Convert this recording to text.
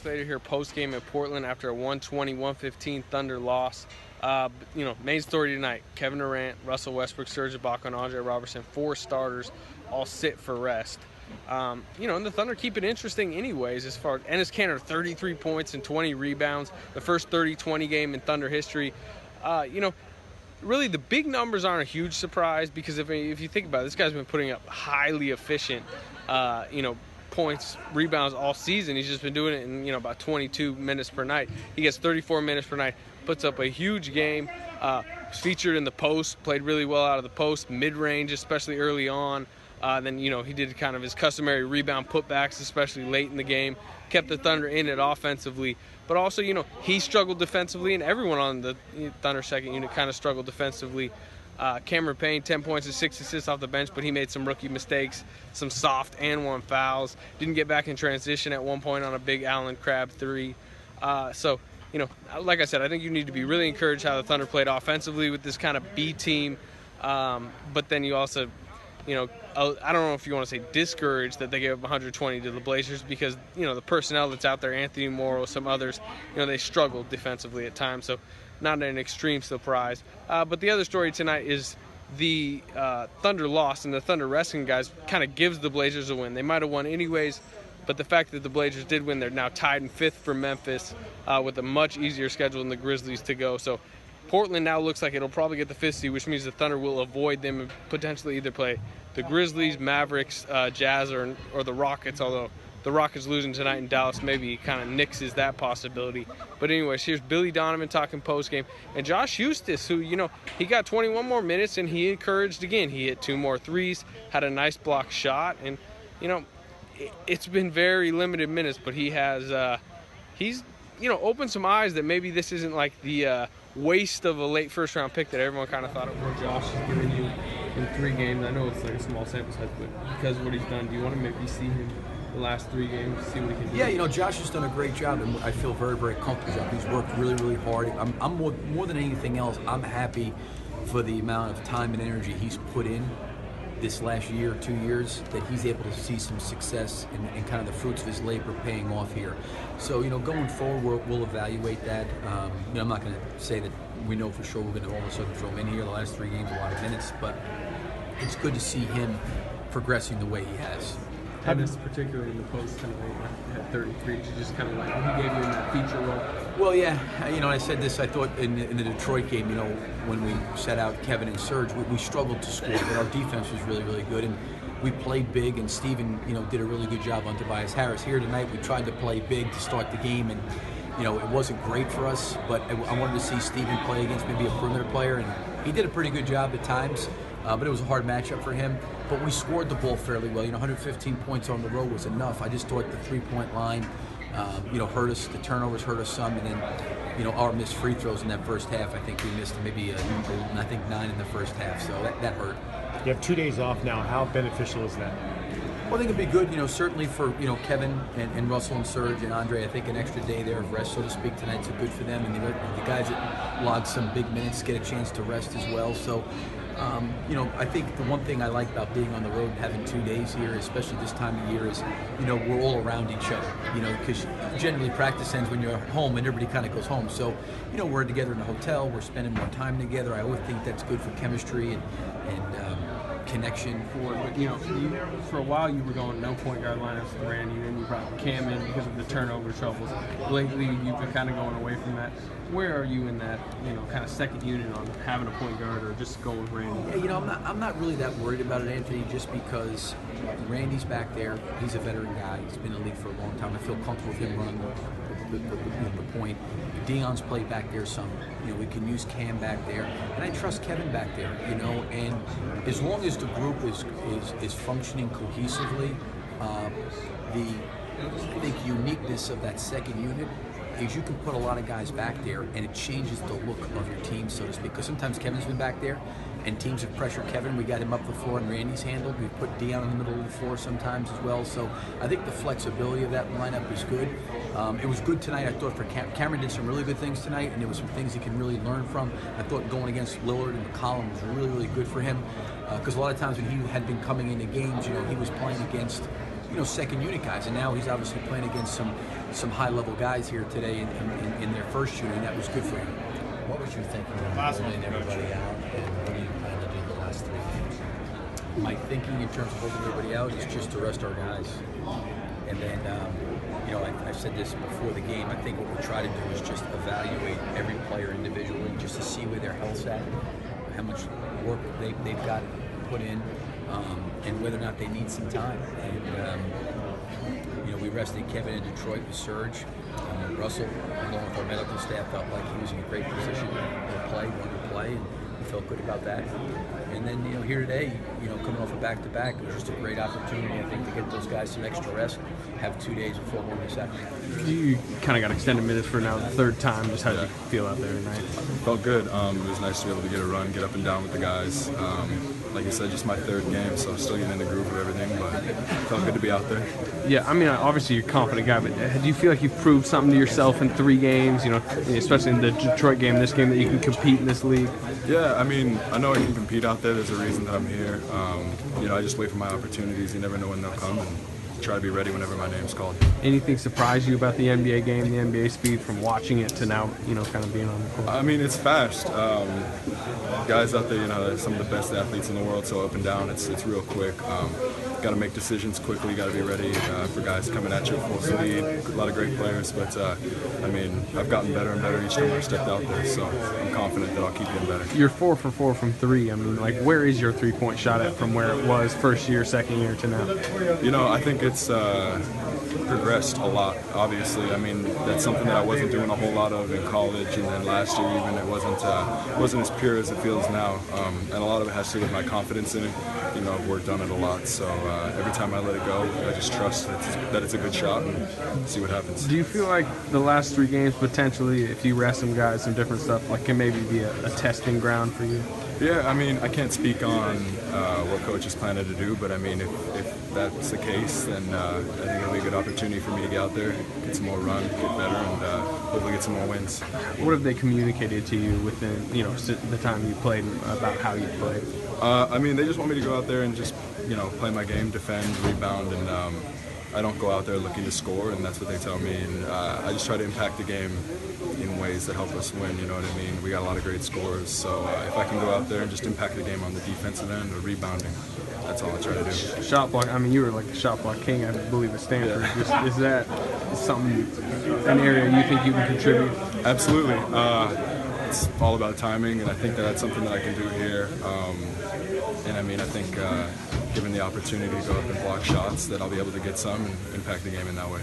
hours later here post-game in Portland after a 120-115 Thunder loss. Main story tonight, Kevin Durant, Russell Westbrook, Serge, Ibaka, and Andre Roberson, 4 starters, all sit for rest. And the Thunder keep it interesting anyways as far as Enes Kanter, 33 points and 20 rebounds, the first 30-20 game in Thunder history. Really the big numbers aren't a huge surprise because if you think about it, this guy's been putting up highly efficient, points, rebounds all season. He's just been doing it in, about 22 minutes per night. He gets 34 minutes per night, puts up a huge game, featured in the post, played really well out of the post, mid-range, especially early on. Then, he did kind of his customary rebound putbacks, especially late in the game, kept the Thunder in it offensively. But also, he struggled defensively, and everyone on the Thunder second unit kind of struggled defensively. Cameron Payne, 10 points and 6 assists off the bench, but he made some rookie mistakes, some soft and one fouls. Didn't get back in transition at one point on a big Allen Crabbe 3. Like I said, I think you need to be really encouraged how the Thunder played offensively with this kind of B team. But then you also, I don't know if you want to say discouraged that they gave up 120 to the Blazers because, the personnel that's out there, Anthony Morrow, some others, they struggled defensively at times. So not an extreme surprise. But the other story tonight is the Thunder loss, and the Thunder resting guys kind of gives the Blazers a win. They might have won anyways, but the fact that the Blazers did win, they're now tied in 5th for Memphis with a much easier schedule than the Grizzlies to go. So Portland now looks like it'll probably get the 5th seed, which means the Thunder will avoid them and potentially either play the Grizzlies, Mavericks, Jazz, or the Rockets, although the Rockets losing tonight in Dallas maybe kind of nixes that possibility. But anyways, here's Billy Donovan talking postgame. And Josh Eustace, who, he got 21 more minutes and he encouraged again. He hit 2 more threes, had a nice block shot. And, it's been very limited minutes, but he has, he's opened some eyes that maybe this isn't like the waste of a late first-round pick that everyone kind of thought it was. Josh has given you in 3 games. I know it's like a small sample size, but because of what he's done, do you want to maybe see him the last 3 games, see what he can do? Yeah, Josh has done a great job, and I feel very, very comfortable. He's worked really, really hard. I'm more than anything else, I'm happy for the amount of time and energy he's put in this last year, 2 years, that he's able to see some success and kind of the fruits of his labor paying off here. So, going forward, we'll evaluate that. I'm not going to say that we know for sure we're going to all of a sudden throw him in here the last 3 games, a lot of minutes, but it's good to see him progressing the way he has. Tennis, particularly in the post tonight, at 33, just kind of like when he gave you in that feature role. Well, yeah, I said this, I thought in the Detroit game, when we set out Kevin and Serge, we struggled to score, but our defense was really, really good, and we played big, and Steven, did a really good job on Tobias Harris. Here tonight, we tried to play big to start the game, and, it wasn't great for us, but I wanted to see Steven play against maybe a perimeter player, and he did a pretty good job at times. But it was a hard matchup for him. But we scored the ball fairly well. 115 points on the road was enough. I just thought the 3-point line, hurt us. The turnovers hurt us some, and then, our missed free throws in that first half. I think we missed maybe 9 in the first half. So that hurt. You have 2 days off now. How beneficial is that? Well, I think it'd be good, certainly for, Kevin and Russell and Serge and Andre. I think an extra day there of rest, so to speak, tonight's good for them. And the guys that logged some big minutes get a chance to rest as well. So, I think the one thing I like about being on the road and having 2 days here, especially this time of year, is, we're all around each other, because generally practice ends when you're home and everybody kind of goes home. So, we're together in a hotel, we're spending more time together. I always think that's good for chemistry and connection. But, for a while you were going no point guard lineups with Randy, then you brought Cam in because of the turnover troubles. Lately, you've been kind of going away from that. Where are you in that, kind of second unit on having a point guard or just going with Randy? Yeah, I'm not really that worried about it, Anthony, just because Randy's back there. He's a veteran guy. He's been in the league for a long time. I feel comfortable with him running the point. Deion's played back there some. We can use Cam back there, and I trust Kevin back there. And as long as the group is functioning cohesively, I think uniqueness of that second unit is you can put a lot of guys back there, and it changes the look of your team, so to speak. Because sometimes Kevin's been back there, and teams have pressured Kevin. We got him up the floor, and Randy's handled. We've put Deion in the middle of the floor sometimes as well. So I think the flexibility of that lineup is good. It was good tonight. I thought for Cameron did some really good things tonight, and there was some things he can really learn from. I thought going against Lillard and McCollum was really, really good for him. Because a lot of times when he had been coming into games, he was playing against second unit guys, and now he's obviously playing against some high level guys here today in their first shooting, and that was good for him. What was your thinking when holding everybody out, and what do you plan to do the last 3 games? My thinking in terms of holding everybody out is just to rest our guys. And then, I said this before the game, I think what we try to do is just evaluate every player individually just to see where their health's at, how much work they've got put in, and whether or not they need some time. And, we rested Kevin in Detroit with Serge. Russell, along with our medical staff, felt like he was in a great position to play, wanted to play, and we felt good about that. And then, here today, coming off a back-to-back, it was just a great opportunity, I think, to get those guys some extra rest, have 2 days before going to Saturday. You kind of got extended minutes for now the third time. Just how did you feel out there tonight? Felt good. It was nice to be able to get a run, get up and down with the guys. Like you said, just my third game, so I'm still getting in the groove of everything, but it felt good to be out there. Yeah, I mean, obviously you're a confident guy, but do you feel like you've proved something to yourself in 3 games, especially in the Detroit game, this game, that you can compete in this league? Yeah, I mean, I know I can compete out there. There's a reason that I'm here. I just wait for my opportunities. You never know when they'll come, and try to be ready whenever my name's called. Anything surprise you about the NBA game, the NBA speed, from watching it to now, kind of being on the court? I mean, it's fast. Guys out there, they're some of the best athletes in the world, so up and down, it's real quick. Got to make decisions quickly, got to be ready for guys coming at you at full speed. A lot of great players, but I've gotten better and better each time I've stepped out there, so I'm confident that I'll keep getting better. You're 4 for 4 from 3. I mean, where is your 3-point shot at from where it was first year, second year to now? I think it's progressed a lot, obviously. I mean, that's something that I wasn't doing a whole lot of in college, and then last year even it wasn't as pure as it feels now, and a lot of it has to do with my confidence in it. I've worked on it a lot, so every time I let it go, I just trust that it's a good shot and see what happens. Do you feel like the last 3 games, potentially, if you rest some guys, some different stuff, can maybe be a testing ground for you? Yeah, I mean, I can't speak on what coach is planning to do, but I mean, if that's the case, then I think it'll be a good opportunity for me to get out there, get some more run, get better, and hopefully get some more wins. What have they communicated to you within, the time you played about how you played? I mean, they just want me to go out there and just, play my game, defend, rebound, and I don't go out there looking to score, and that's what they tell me. And I just try to impact the game in ways that help us win, you know what I mean? We got a lot of great scorers, so if I can go out there and just impact the game on the defensive end or rebounding, that's all I try to do. Shot block, I mean, you were like the shot block king, I believe, at Stanford. Yeah. Is that something, an area you think you can contribute? Absolutely. It's all about timing, and I think that's something that I can do here. And I mean, I think given the opportunity to go up and block shots, that I'll be able to get some and impact the game in that way.